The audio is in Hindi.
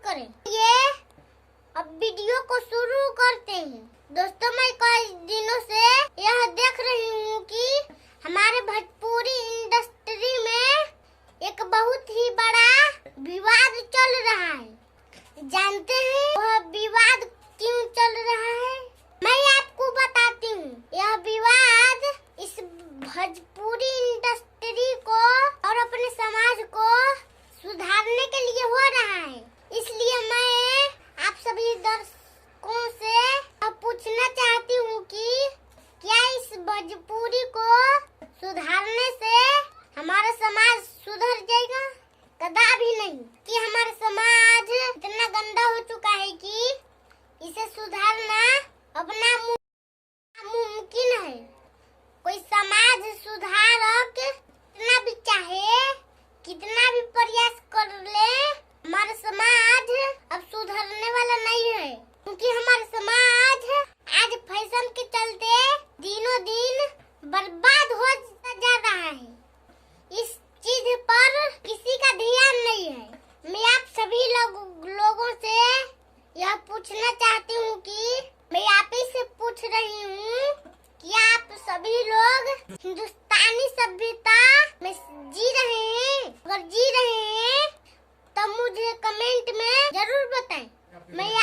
करें। ये अब वीडियो को शुरू करते हैं। दोस्तों, मैं कई दिनों से यह देख रही हूँ कि हमारे भोजपुरी इंडस्ट्री में एक बहुत ही बड़ा विवाद चल रहा है। जानते हैं वह विवाद क्यों चल रहा है? मैं आपको बताती हूँ। यह विवाद इस भोजपुरी इंडस्ट्री को और अपने समाज को सुधारने के लिए हो रहा है। इसलिए मैं आप सभी दर्शकों से पूछना चाहती हूँ कि क्या इस भोजपुरी को सुधारने से हमारा समाज सुधर जाएगा? कदापि नहीं। कि हमारा समाज इतना गंदा हो चुका है कि इसे सुधारना अपना मुमकिन है। कोई समाज सुधारक कितना भी चाहे, कितना भी प्रयास कर ले, हमारा समाज अब सुधरने वाला नहीं है। क्योंकि हमारा समाज आज फैशन के चलते दिनों दिन बर्बाद हो जा रहा है। इस चीज पर किसी का ध्यान नहीं है। मैं आप सभी लोगों से यह पूछना चाहती हूँ कि मैं आप ही से पूछ रही हूँ कि आप सभी लोग हिंदुस्तानी सभ्यता में जी रहे हैं? अगर जी रहे हैं तो मुझे कमेंट में जरूर बताएं। मैं